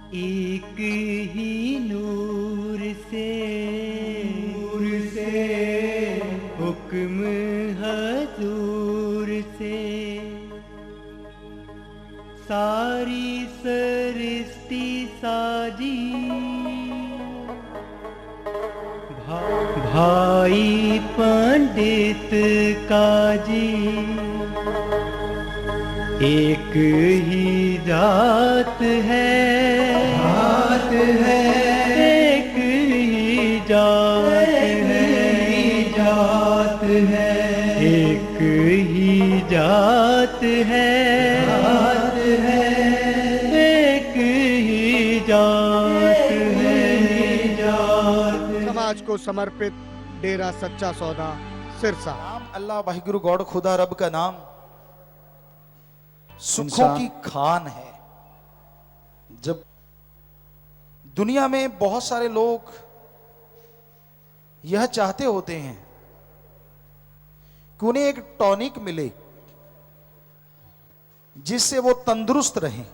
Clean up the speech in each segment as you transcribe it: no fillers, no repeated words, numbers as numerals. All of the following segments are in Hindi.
एक ही नूर से हुक्म हजूर से सारी सृष्टि साजी। भाई पंडित काजी एक ही जात है, एक ही जात है, एक ही जात है, एक ही जात है। समाज को समर्पित डेरा सच्चा सौदा सिरसा। नाम अल्लाह वाहिगुरु गॉड खुदा रब का नाम सुखों की खान है। जब दुनिया में बहुत सारे लोग यह चाहते होते हैं कि उन्हें एक टॉनिक मिले जिससे वो तंदुरुस्त रहें।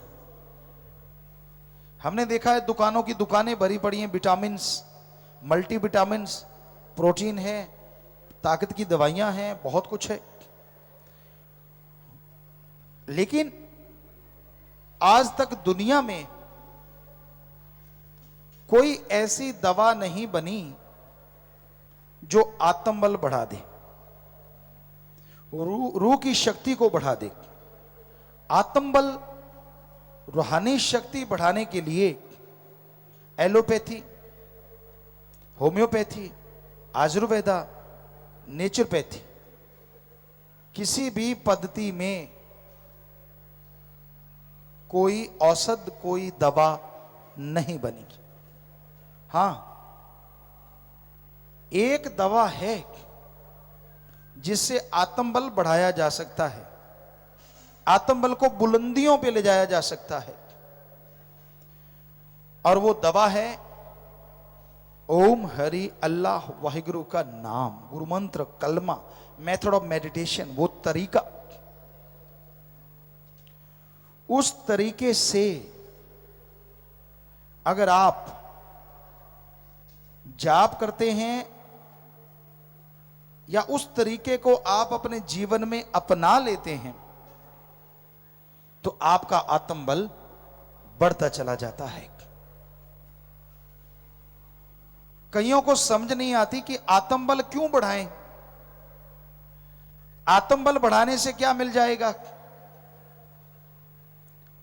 हमने देखा है दुकानों की दुकानें भरी पड़ी हैं, विटामिन्स, मल्टीविटामिन्स, प्रोटीन है, ताकत की दवाइयां हैं, बहुत कुछ है। लेकिन आज तक दुनिया में कोई ऐसी दवा नहीं बनी जो आत्मबल बढ़ा दे, रूह की शक्ति को बढ़ा दे। आत्मबल, रूहानी शक्ति बढ़ाने के लिए एलोपैथी, होम्योपैथी, आयुर्वेदा, नेचुरोपैथी, किसी भी पद्धति में कोई औषध, कोई दवा नहीं बनी। हां, एक दवा है जिससे आत्मबल बढ़ाया जा सकता है, आत्मबल को बुलंदियों पे ले जाया जा सकता है, और वो दवा है ओम हरि अल्लाह वाहिगुरु का नाम, गुरु मंत्र, कलमा, मेथड ऑफ मेडिटेशन, वो तरीका। उस तरीके से अगर आप जाप करते हैं या उस तरीके को आप अपने जीवन में अपना लेते हैं तो आपका आत्मबल बढ़ता चला जाता है। कईयों को समझ नहीं आती कि आत्मबल क्यों बढ़ाएं, आत्मबल बढ़ाने से क्या मिल जाएगा।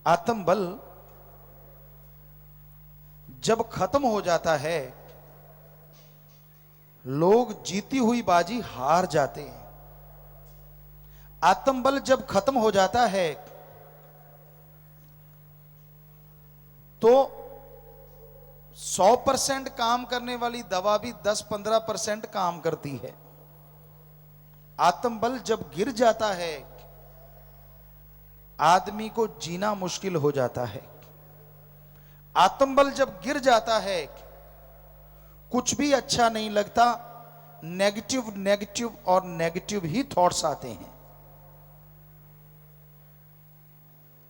आत्मबल जब खत्म हो जाता है, लोग जीती हुई बाजी हार जाते हैं। आत्मबल जब खत्म हो जाता है तो 100% काम करने वाली दवा भी 10-15% काम करती है। आत्मबल जब गिर जाता है, आदमी को जीना मुश्किल हो जाता है। आत्मबल जब गिर जाता है, कुछ भी अच्छा नहीं लगता, नेगेटिव नेगेटिव और नेगेटिव ही थॉट्स आते हैं।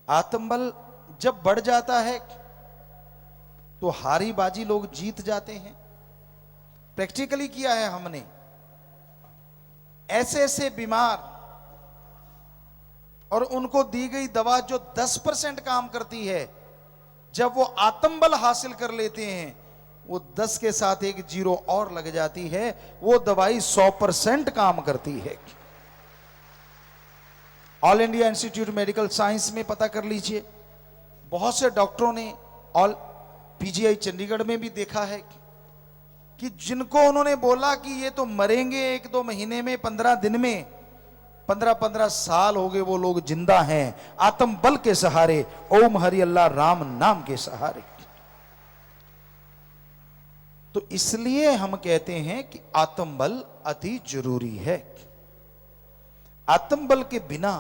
आत्मबल जब बढ़ जाता है तो हारी बाजी लोग जीत जाते हैं। प्रैक्टिकली किया है हमने। ऐसे ऐसे बीमार और उनको दी गई दवा जो 10% काम करती है, जब वो आत्मबल हासिल कर लेते हैं, वो 10 के साथ एक जीरो और लग जाती है, वो दवाई 100% काम करती है। All India institute medical science में पता कर लीजिए। बहुत से डॉक्टरों ने ऑल पीजीआई चंडीगढ़ में भी देखा है कि जिनको उन्होंने बोला कि ये तो मरेंगे 1-2 महीने में, 15 दिन में, 15-15 साल हो गए वो लोग जिंदा हैं आत्म बल के सहारे, ओम हरि अल्लाह राम नाम के सहारे। तो इसलिए हम कहते हैं कि आत्म बल अति जरूरी है। आत्म बल के बिना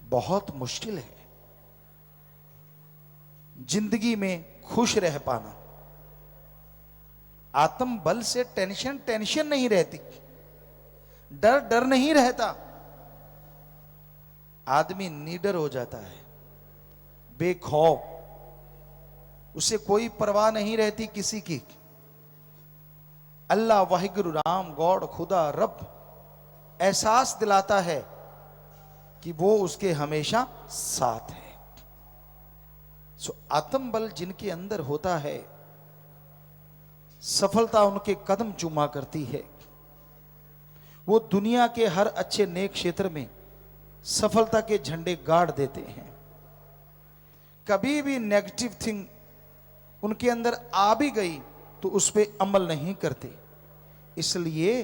बहुत मुश्किल है जिंदगी में खुश रह पाना। आत्म बल से टेंशन नहीं रहती, डर नहीं रहता। आदमी निडर हो जाता है, बेखौफ, उसे कोई परवाह नहीं रहती किसी की। अल्लाह वाहिगुरु राम गॉड खुदा रब एहसास दिलाता है कि वो उसके हमेशा साथ है। सो आत्म बल जिनके अंदर होता है, सफलता उनके कदम चूमा करती है। वो दुनिया के हर अच्छे नेक क्षेत्र में सफलता के झंडे गाड़ देते हैं। कभी भी नेगेटिव थिंग उनके अंदर आ भी गई तो उस पर अमल नहीं करते। इसलिए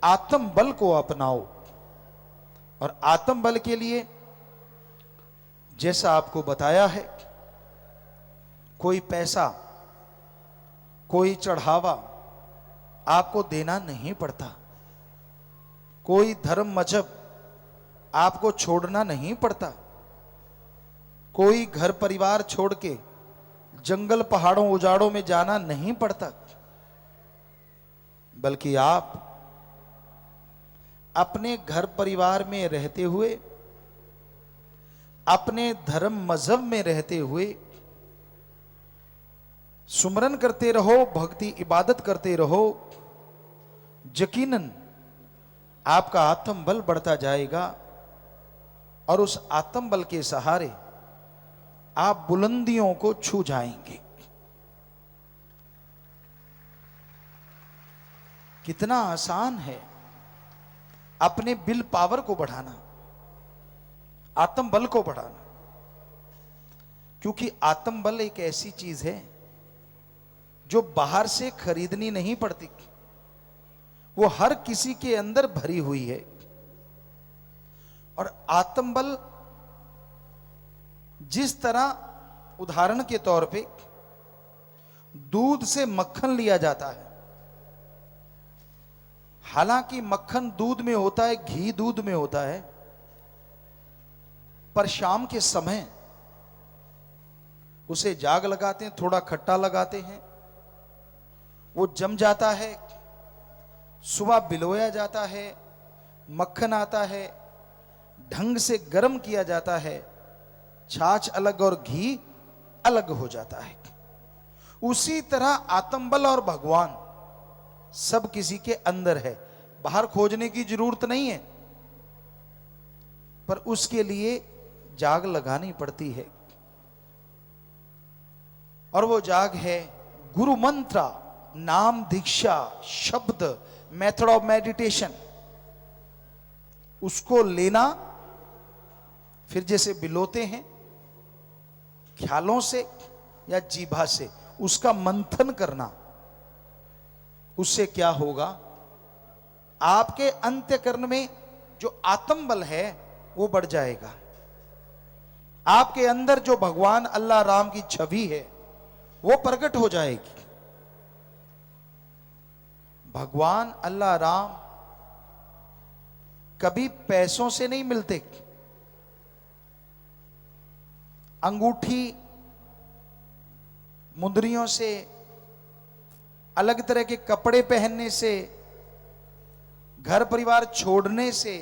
आत्म बल को अपनाओ। और आत्म बल के लिए जैसा आपको बताया है, कोई पैसा, कोई चढ़ावा आपको देना नहीं पड़ता, कोई धर्म मजहब आपको छोड़ना नहीं पड़ता, कोई घर परिवार छोड़ के जंगल पहाड़ों उजाड़ों में जाना नहीं पड़ता, बल्कि आप अपने घर परिवार में रहते हुए, अपने धर्म मजहब में रहते हुए सुमरन करते रहो, भक्ति इबादत करते रहो। यकीनन आपका आत्म बल बढ़ता जाएगा और उस आत्म बल के सहारे आप बुलंदियों को छू जाएंगे। कितना आसान है अपने विल पावर को बढ़ाना, आत्म बल को बढ़ाना। क्योंकि आत्म बल एक ऐसी चीज है जो बाहर से खरीदनी नहीं पड़ती, वो हर किसी के अंदर भरी हुई है। और आत्म बल जिस तरह उदाहरण के तौर पे दूध से मक्खन लिया जाता है, हालांकि मक्खन दूध में होता है, घी दूध में होता है, पर शाम के समय उसे जाग लगाते हैं, थोड़ा खट्टा लगाते हैं, वो जम जाता है, सुबह बिलोया जाता है, मक्खन आता है, ढंग से गर्म किया जाता है, छाछ अलग और घी अलग हो जाता है। उसी तरह आत्मबल और भगवान सब किसी के अंदर है, बाहर खोजने की जरूरत नहीं है, पर उसके लिए जाग लगानी पड़ती है। और वो जाग है गुरु मंत्र, नाम, दीक्षा, शब्द, मेथड ऑफ मेडिटेशन। उसको लेना, फिर जैसे बिलोते हैं ख्यालों से या जीभा से, उसका मंथन करना। उससे क्या होगा, आपके अंत्यकरण में जो आत्म बल है वो बढ़ जाएगा। आपके अंदर जो भगवान अल्लाह राम की छवि है वो प्रकट हो जाएगी। भगवान अल्लाह राम कभी पैसों से नहीं मिलते, अंगूठी, मुंदरियों से, अलग तरह के कपड़े पहनने से, घर परिवार छोड़ने से,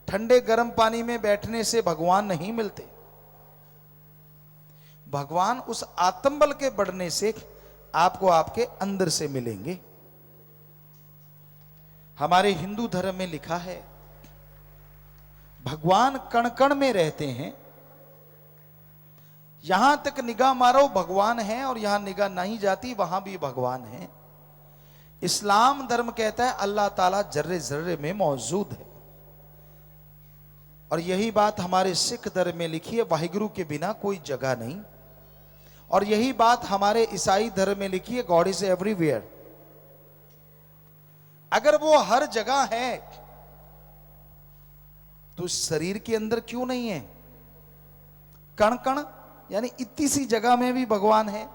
ठंडे गर्म पानी में बैठने से भगवान नहीं मिलते। भगवान उस आत्मबल के बढ़ने से आपको आपके अंदर से मिलेंगे। हमारे हिंदू धर्म में लिखा है भगवान कण कण में रहते हैं। यहां तक निगाह मारो भगवान है, और यहां निगाह नहीं जाती वहां भी भगवान है। इस्लाम धर्म कहता है अल्लाह ताला जर्रे जर्रे में मौजूद है, और यही बात हमारे सिख धर्म में लिखी है, वाहिगुरु के बिना कोई जगह नहीं। और यही बात हमारे ईसाई धर्म में लिखी है, गॉड इज एवरीवेयर। अगर वो हर जगह है तो इस शरीर के अंदर क्यों नहीं है? कण कण यानी इतनी सी जगह में भी भगवान है,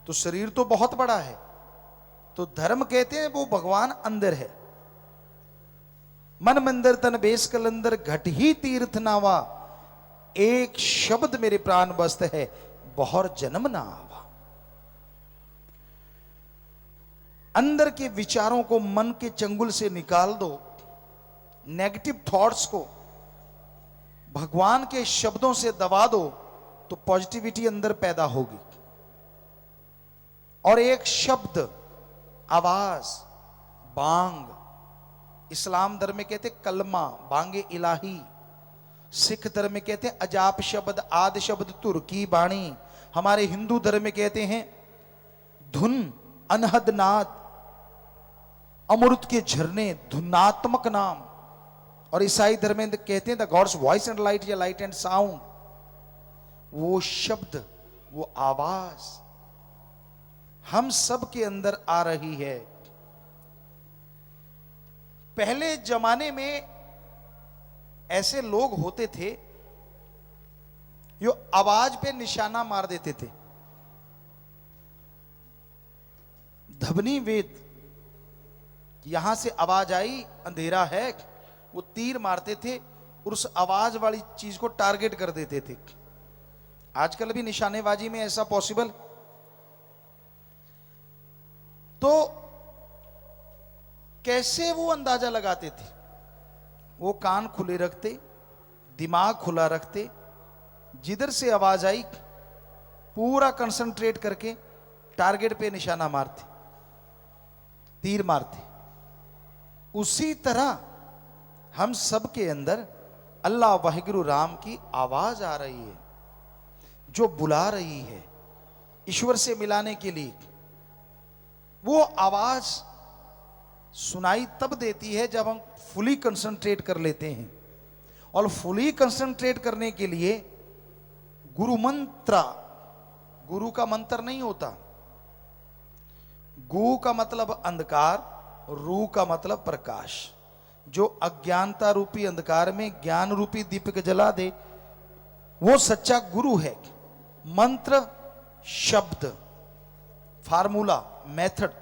तो शरीर तो बहुत बड़ा है। तो धर्म कहते हैं वो भगवान अंदर है। मन मंदिर तन बेस कलंदर घट ही तीर्थ नावा, एक शब्द मेरे प्राण बस्त है बहुत जन्म ना आवा। अंदर के विचारों को मन के चंगुल से निकाल दो, नेगेटिव थॉट्स को भगवान के शब्दों से दबा दो, तो पॉजिटिविटी अंदर पैदा होगी। और एक शब्द, आवाज, बांग, इस्लाम धर्म में कहते कलमा, बांगे इलाही। सिख धर्म में कहते हैं अजाप शब्द, आद शब्द, तुर्की बाणी। हमारे हिंदू धर्म में कहते हैं धुन, अनहद नाद, अमृत के झरने, धुनात्मक नाम। और ईसाई धर्म में कहते हैं the gods voice and light या लाइट एंड साउंड। वो शब्द, वो आवाज हम सब के अंदर आ रही है। पहले जमाने में ऐसे लोग होते थे जो आवाज पे निशाना मार देते थे। धवनी वेद, यहां से आवाज आई, अंधेरा है, वो तीर मारते थे और उस आवाज वाली चीज को टारगेट कर देते थे। आजकल भी निशानेबाजी में ऐसा पॉसिबल। तो कैसे वो अंदाजा लगाते थे? वो कान खुले रखते, दिमाग खुला रखते, जिधर से आवाज आई पूरा कंसंट्रेट करके टारगेट पे निशाना मारते, तीर मारते। उसी तरह हम सब के अंदर अल्लाह वाहिगुरु राम की आवाज आ रही है, जो बुला रही है ईश्वर से मिलाने के लिए। वो आवाज सुनाई तब देती है जब हम फुली कंसंट्रेट कर लेते हैं। और फुली कंसंट्रेट करने के लिए गुरु मंत्र, गुरु का मंत्र नहीं होता। गु का मतलब अंधकार, रू का मतलब प्रकाश। जो अज्ञानता रूपी अंधकार में ज्ञान रूपी दीपक जला दे, वो सच्चा गुरु है। मंत्र, शब्द, फार्मूला, मेथड।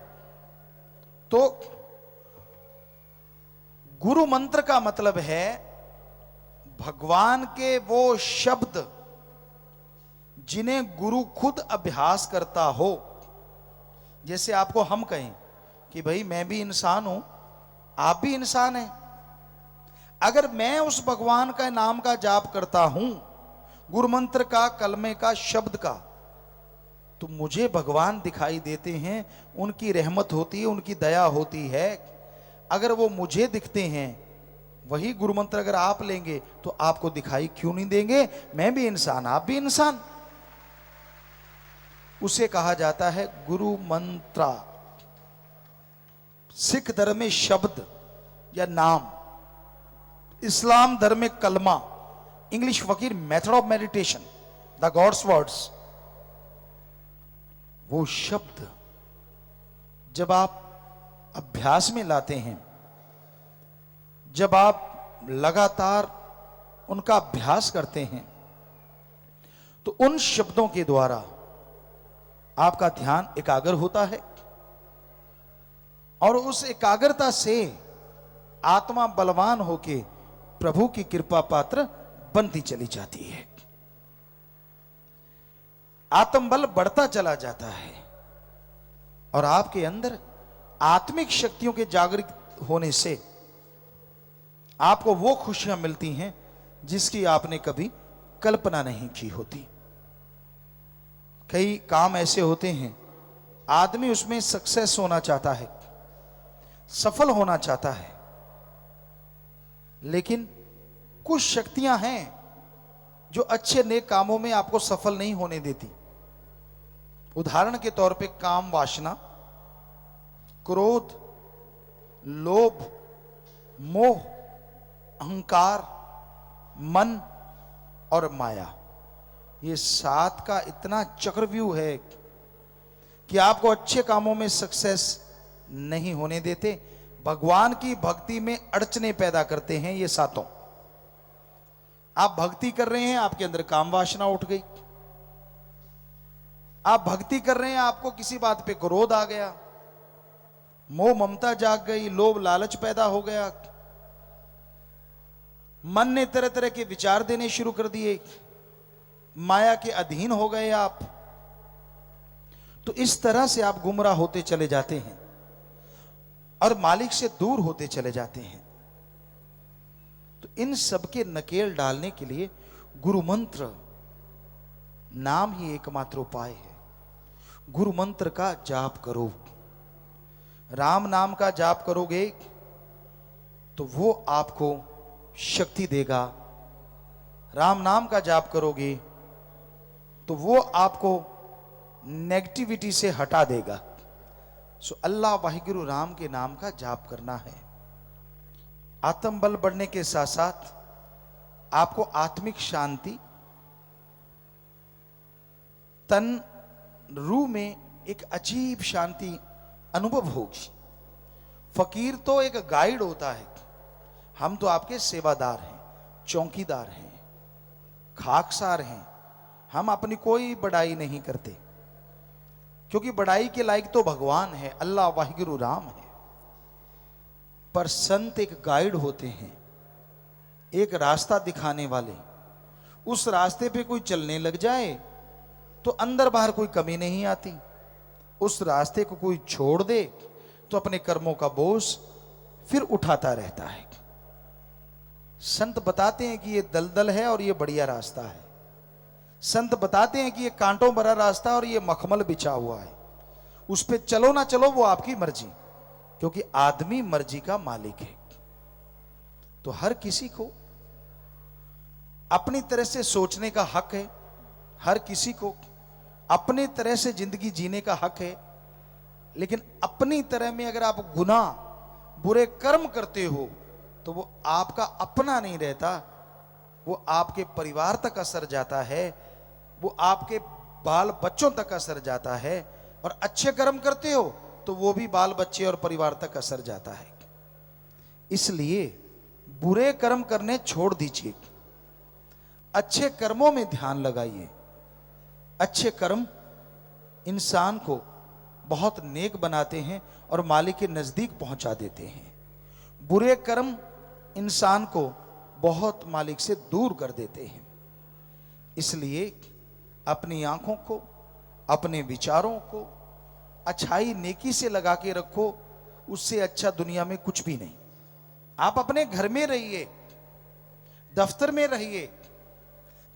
तो गुरु मंत्र का मतलब है भगवान के वो शब्द जिन्हें गुरु खुद अभ्यास करता हो। जैसे आपको हम कहें कि भाई मैं भी इंसान हूं, आप भी इंसान हैं। अगर मैं उस भगवान का नाम का जाप करता हूं, गुरु मंत्र का, कलमे का, शब्द का, तो मुझे भगवान दिखाई देते हैं, उनकी रहमत होती है, उनकी दया होती है। अगर वो मुझे दिखते हैं, वही गुरु मंत्र अगर आप लेंगे तो आपको दिखाई क्यों नहीं देंगे? मैं भी इंसान, आप भी इंसान। उसे कहा जाता है गुरु मंत्र। सिख धर्म में शब्द या नाम, इस्लाम धर्म में कलमा, इंग्लिश फकीर method of meditation, the gods words. वो शब्द जब आप अभ्यास में लाते हैं, जब आप लगातार उनका अभ्यास करते हैं, तो उन शब्दों के द्वारा आपका ध्यान एकाग्र होता है और उस एकाग्रता से आत्मा बलवान होके प्रभु की कृपा पात्र बनती चली जाती है। आत्मबल बढ़ता चला जाता है और आपके अंदर आत्मिक शक्तियों के जागृत होने से आपको वो खुशियां मिलती हैं जिसकी आपने कभी कल्पना नहीं की होती। कई काम ऐसे होते हैं, आदमी उसमें सक्सेस होना चाहता है, सफल होना चाहता है, लेकिन कुछ शक्तियां हैं जो अच्छे नेक कामों में आपको सफल नहीं होने देती। उदाहरण के तौर पे काम वासना, क्रोध, लोभ, मोह, अहंकार, मन और माया। ये 7 का इतना चक्रव्यूह है कि आपको अच्छे कामों में सक्सेस नहीं होने देते, भगवान की भक्ति में अड़चने पैदा करते हैं ये 7। आप भक्ति कर रहे हैं, आपके अंदर काम वासना उठ गई। आप भक्ति कर रहे हैं, आपको किसी बात पे क्रोध आ गया, मोह ममता जाग गई, लोभ लालच पैदा हो गया, मन ने तरह तरह के विचार देने शुरू कर दिए, माया के अधीन हो गए आप। तो इस तरह से आप गुमराह होते चले जाते हैं और मालिक से दूर होते चले जाते हैं। तो इन सब के नकेल डालने के लिए गुरु मंत्र नाम ही एकमात्र उपाय है। गुरु मंत्र का जाप करो, राम नाम का जाप करोगे तो वो आपको शक्ति देगा। राम नाम का जाप करोगे तो वो आपको नेगेटिविटी से हटा देगा। सो अल्लाह वाहिगुरु राम के नाम का जाप करना है। आत्म बल बढ़ने के साथ साथ आपको आत्मिक शांति, तन रूह में एक अजीब शांति अनुभव होगी। फकीर तो एक गाइड होता है, हम तो आपके सेवादार हैं, चौकीदार हैं, खाकसार हैं। हम अपनी कोई बड़ाई नहीं करते, क्योंकि बड़ाई के लायक तो भगवान है, अल्लाह वाहिगुरु राम है। पर संत एक गाइड होते हैं, एक रास्ता दिखाने वाले। उस रास्ते पे कोई चलने लग जाए तो अंदर बाहर कोई कमी नहीं आती। उस रास्ते को कोई छोड़ दे तो अपने कर्मों का बोझ फिर उठाता रहता है। संत बताते हैं कि ये दलदल है और ये बढ़िया रास्ता है। संत बताते हैं कि ये कांटों भरा रास्ता और ये मखमल बिछा हुआ है, उस पे चलो ना चलो वो आपकी मर्जी, क्योंकि आदमी मर्जी का मालिक है। तो हर किसी को अपनी तरह से सोचने का हक है, हर किसी को अपनी तरह से जिंदगी जीने का हक है। लेकिन अपनी तरह में अगर आप गुनाह, बुरे कर्म करते हो तो वो आपका अपना नहीं रहता, वो आपके परिवार तक असर जाता है, वो आपके बाल बच्चों तक असर जाता है। और अच्छे कर्म करते हो तो वो भी बाल बच्चे और परिवार तक असर जाता है। इसलिए बुरे कर्म करने छोड़ दीजिए, अच्छे कर्मों में ध्यान लगाइए। अच्छे कर्म इंसान को बहुत नेक बनाते हैं और मालिक के नजदीक पहुंचा देते हैं। बुरे कर्म इंसान को बहुत मालिक से दूर कर देते हैं। इसलिए अपनी आंखों को, अपने विचारों को अच्छाई नेकी से लगा के रखो, उससे अच्छा दुनिया में कुछ भी नहीं। आप अपने घर में रहिए, दफ्तर में रहिए,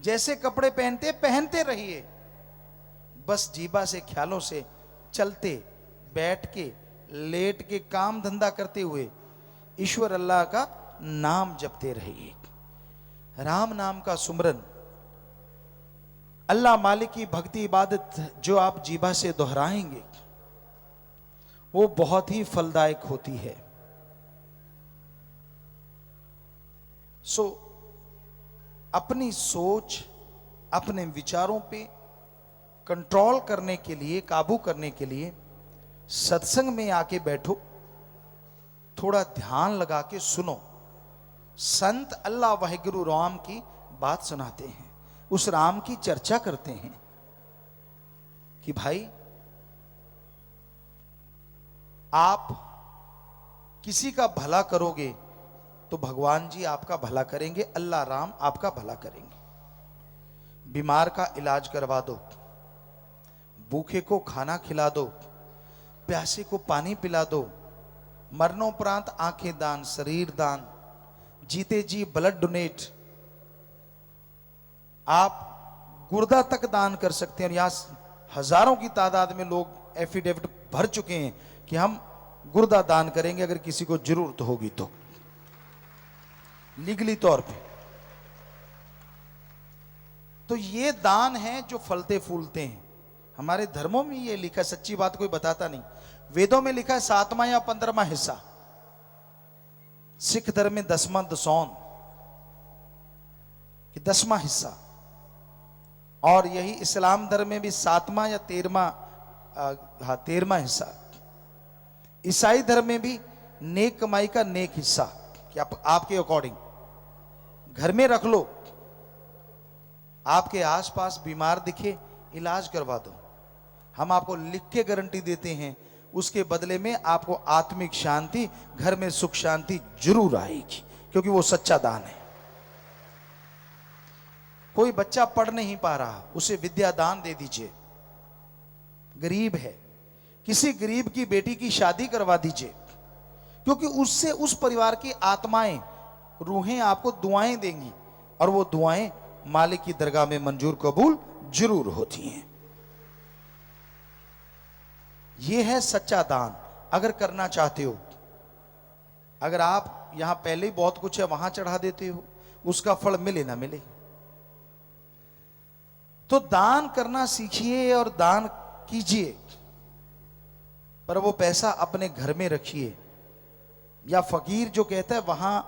जैसे कपड़े पहनते रहिए, बस जीबा से, ख्यालों से चलते, बैठ के, लेट के, काम धंधा करते हुए ईश्वर अल्लाह का नाम जपते रहिए। राम नाम का सुमरन, अल्लाह मालिक की भक्ति इबादत जो आप जीबा से दोहराएंगे वो बहुत ही फलदायक होती है। सो अपनी सोच, अपने विचारों पे कंट्रोल करने के लिए, काबू करने के लिए सत्संग में आके बैठो, थोड़ा ध्यान लगा के सुनो। संत अल्लाह वाहिगुरु राम की बात सुनाते हैं, उस राम की चर्चा करते हैं कि भाई आप किसी का भला करोगे तो भगवान जी आपका भला करेंगे, अल्लाह राम आपका भला करेंगे। बीमार का इलाज करवा दो, भूखे को खाना खिला दो, प्यासे को पानी पिला दो, मरणोपरांत आंखें दान, शरीर दान, जीते जी ब्लड डोनेट, आप गुर्दा तक दान कर सकते हैं। और यहां हजारों की तादाद में लोग एफिडेविट भर चुके हैं कि हम गुर्दा दान करेंगे अगर किसी को जरूरत होगी तो, लीगली तौर पे। तो ये दान है जो फलते फूलते हैं। हमारे धर्मों में ये लिखा, सच्ची बात कोई बताता नहीं, वेदों में लिखा है 7वां या 15वां हिस्सा, सिख धर्म में 10वां दसौन कि 10वां हिस्सा, और यही इस्लाम धर्म में भी 7वां या 13वां हिस्सा। ईसाई धर्म में भी नेक कमाई का नेक हिस्सा कि आपके अकॉर्डिंग घर में रख लो, आपके आसपास बीमार दिखे इलाज करवा दो, हम आपको लिख के गारंटी देते हैं, उसके बदले में आपको आत्मिक शांति, घर में सुख शांति जरूर आएगी, क्योंकि वो सच्चा दान है। कोई बच्चा पढ़ नहीं पा रहा, उसे विद्या दान दे दीजिए। गरीब है, किसी गरीब की बेटी की शादी करवा दीजिए, क्योंकि उससे उस परिवार की आत्माएं, रूहें आपको दुआएं देंगी, और वो दुआएं मालिक की दरगाह में मंजूर कबूल जरूर होती हैं। ये है सच्चा दान। अगर करना चाहते हो, अगर आप यहां पहले ही बहुत कुछ है वहां चढ़ा देते हो, उसका फल मिले ना मिले, तो दान करना सीखिए और दान कीजिए, पर वो पैसा अपने घर में रखिए। या फकीर जो कहता है वहां,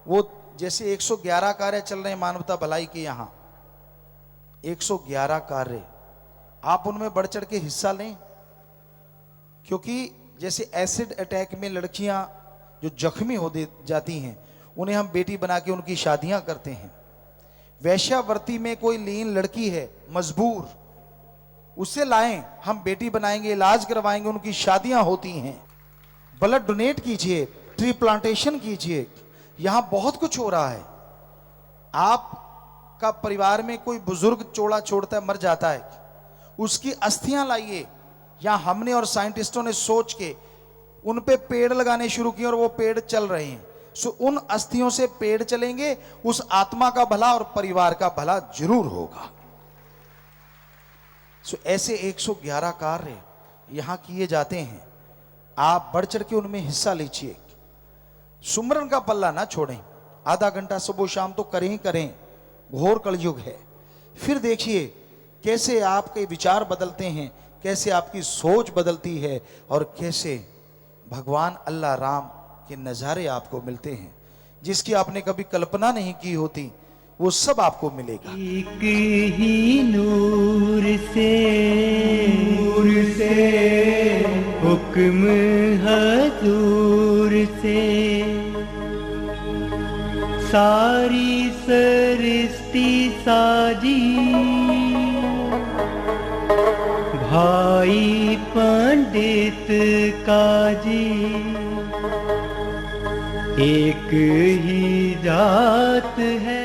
वो जैसे 111 कार्य चल रहे हैं मानवता भलाई के, यहां 111 कार्य, आप उनमें बढ़ चढ़ के हिस्सा लें, क्योंकि जैसे एसिड अटैक में लड़कियां जो जख्मी हो जाती हैं, उन्हें हम बेटी बना के उनकी शादियां करते हैं। वैश्यावृत्ति में कोई लीन लड़की है मजबूर, उसे लाएं, हम बेटी बनाएंगे, इलाज करवाएंगे, उनकी शादियां होती हैं। ब्लड डोनेट कीजिए, ट्री प्लांटेशन कीजिए, यहां बहुत कुछ हो रहा है। आपका परिवार में कोई बुजुर्ग चोला छोड़ता है, मर जाता है, उसकी अस्थियां लाइए। यहां हमने और साइंटिस्टों ने सोच के उन पे पेड़ लगाने शुरू किए और वो पेड़ चल रहे हैं। सो उन अस्थियों से पेड़ चलेंगे, उस आत्मा का भला और परिवार का भला जरूर होगा। सो ऐसे 111 कार्य यहां किए जाते हैं, आप बढ़ चढ़ के उनमें हिस्सा लीजिए। सुमरन का पल्ला ना छोड़ें, आधा घंटा सुबह शाम तो करें ही करें, घोर कलयुग है। फिर देखिए कैसे आपके विचार बदलते हैं, कैसे आपकी सोच बदलती है, और कैसे भगवान अल्लाह राम के नज़ारे आपको मिलते हैं, जिसकी आपने कभी कल्पना नहीं की होती, वो सब आपको मिलेगा। एक ही नूर से हुक्म हजूर से सारी सृष्टि साजी, भाई पंडित काजी, एक ही जात है।